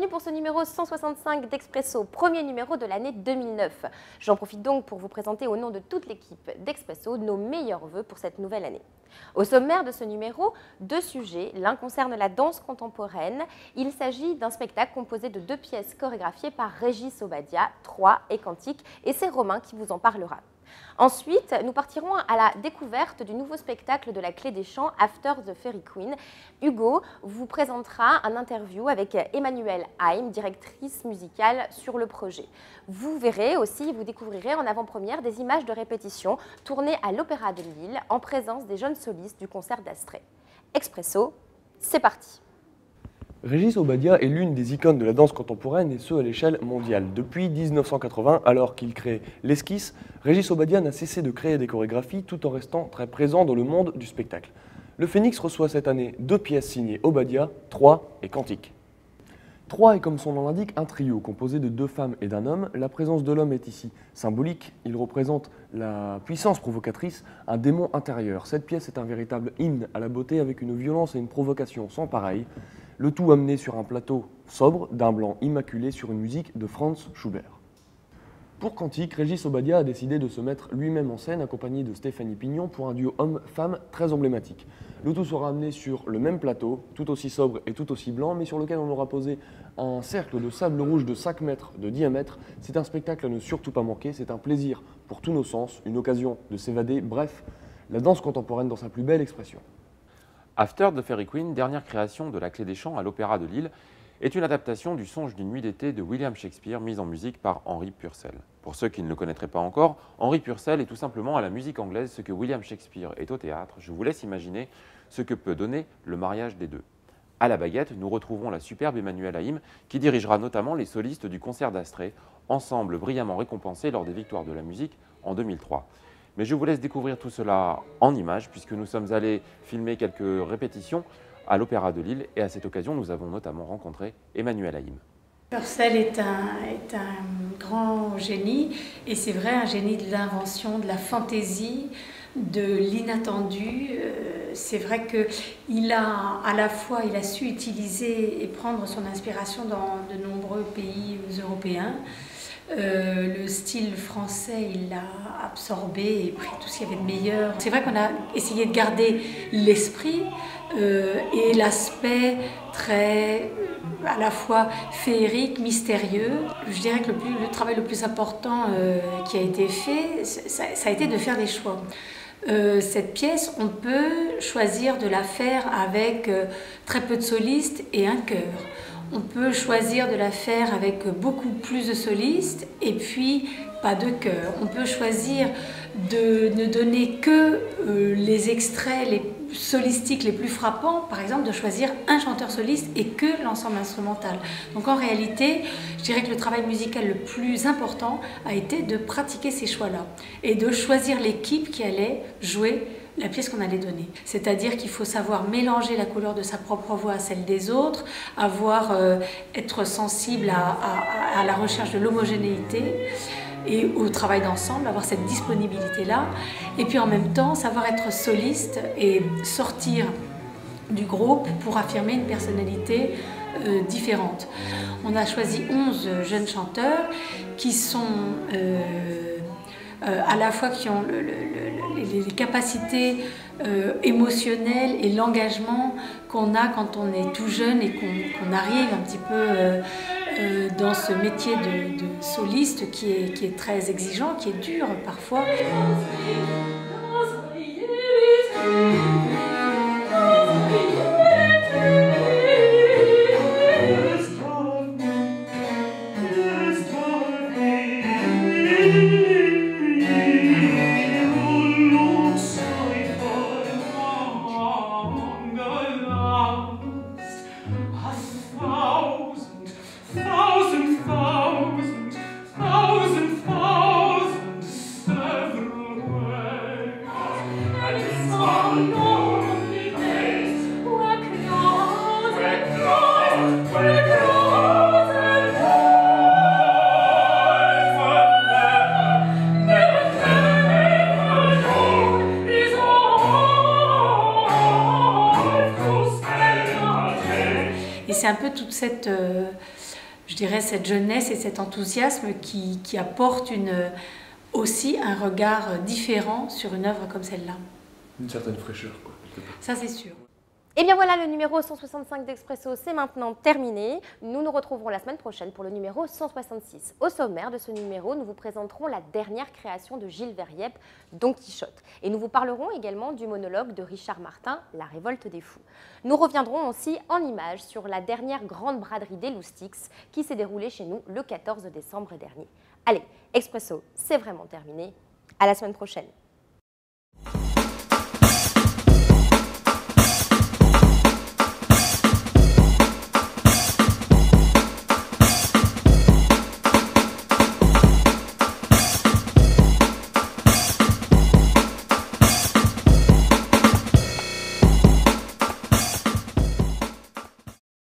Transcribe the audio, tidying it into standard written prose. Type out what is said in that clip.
pour ce numéro 165 d'Expresso, premier numéro de l'année 2009. J'en profite donc pour vous présenter au nom de toute l'équipe d'Expresso nos meilleurs vœux pour cette nouvelle année. Au sommaire de ce numéro, deux sujets. L'un concerne la danse contemporaine. Il s'agit d'un spectacle composé de deux pièces chorégraphiées par Régis Obadia, Troie et Cantique, et c'est Romain qui vous en parlera. Ensuite, nous partirons à la découverte du nouveau spectacle de la Clé des Champs, After the Fairy Queen. Hugo vous présentera un interview avec Emmanuelle Haim, directrice musicale sur le projet. Vous verrez aussi, vous découvrirez en avant-première des images de répétition tournées à l'Opéra de Lille en présence des jeunes solistes du concert d'Astrée. Expresso, c'est parti! Régis Obadia est l'une des icônes de la danse contemporaine et ce à l'échelle mondiale. Depuis 1980, alors qu'il crée l'Esquisse, Régis Obadia n'a cessé de créer des chorégraphies tout en restant très présent dans le monde du spectacle. Le Phénix reçoit cette année deux pièces signées Obadia, Troie et Cantique. Troie est, comme son nom l'indique, un trio composé de deux femmes et d'un homme. La présence de l'homme est ici symbolique. Il représente la puissance provocatrice, un démon intérieur. Cette pièce est un véritable hymne à la beauté avec une violence et une provocation sans pareil. Le tout amené sur un plateau sobre, d'un blanc immaculé sur une musique de Franz Schubert. Pour Cantique, Régis Obadia a décidé de se mettre lui-même en scène, accompagné de Stéphanie Pignon, pour un duo homme-femme très emblématique. Le tout sera amené sur le même plateau, tout aussi sobre et tout aussi blanc, mais sur lequel on aura posé un cercle de sable rouge de 5 mètres de diamètre. C'est un spectacle à ne surtout pas manquer, c'est un plaisir pour tous nos sens, une occasion de s'évader, bref, la danse contemporaine dans sa plus belle expression. After the Fairy Queen, dernière création de la Clé des Champs à l'Opéra de Lille, est une adaptation du Songe d'une nuit d'été de William Shakespeare, mise en musique par Henry Purcell. Pour ceux qui ne le connaîtraient pas encore, Henry Purcell est tout simplement à la musique anglaise ce que William Shakespeare est au théâtre. Je vous laisse imaginer ce que peut donner le mariage des deux. À la baguette, nous retrouvons la superbe Emmanuelle Haim, qui dirigera notamment les solistes du concert d'Astrée, ensemble brillamment récompensé lors des Victoires de la musique en 2003. Mais je vous laisse découvrir tout cela en images, puisque nous sommes allés filmer quelques répétitions à l'Opéra de Lille, et à cette occasion, nous avons notamment rencontré Emmanuelle Haim. Purcell est un grand génie, et c'est vrai, un génie de l'invention, de la fantaisie, de l'inattendu. C'est vrai qu'il a à la fois il a su utiliser et prendre son inspiration dans de nombreux pays européens. Le style français, il l'a absorbé et pris tout ce qu'il y avait de meilleur. C'est vrai qu'on a essayé de garder l'esprit et l'aspect très à la fois féerique, mystérieux. Je dirais que le travail le plus important qui a été fait, ça a été de faire des choix. Cette pièce, on peut choisir de la faire avec très peu de solistes et un chœur. On peut choisir de la faire avec beaucoup plus de solistes et puis pas de chœur. On peut choisir de ne donner que les extraits les solistiques les plus frappants, par exemple de choisir un chanteur soliste et que l'ensemble instrumental. Donc en réalité, je dirais que le travail musical le plus important a été de pratiquer ces choix-là et de choisir l'équipe qui allait jouer la pièce qu'on allait donner. C'est-à-dire qu'il faut savoir mélanger la couleur de sa propre voix à celle des autres, être sensible à la recherche de l'homogénéité et au travail d'ensemble, avoir cette disponibilité-là, et puis en même temps savoir être soliste et sortir du groupe pour affirmer une personnalité différente. On a choisi 11 jeunes chanteurs qui sont à la fois qui ont les capacités émotionnelles et l'engagement qu'on a quand on est tout jeune et qu'on arrive un petit peu dans ce métier de soliste qui est très exigeant, qui est dur parfois. Et c'est un peu toute cette dirais, cette jeunesse et cet enthousiasme qui apporte aussi un regard différent sur une œuvre comme celle-là. Une certaine fraîcheur, quoi. Ça, c'est sûr. Et bien voilà, le numéro 165 d'Expresso, c'est maintenant terminé. Nous nous retrouverons la semaine prochaine pour le numéro 166. Au sommaire de ce numéro, nous vous présenterons la dernière création de Gilles Verriep, Don Quichotte. Et nous vous parlerons également du monologue de Richard Martin, La révolte des fous. Nous reviendrons aussi en images sur la dernière grande braderie des Loustics qui s'est déroulée chez nous le 14 décembre dernier. Allez, Expresso, c'est vraiment terminé. À la semaine prochaine.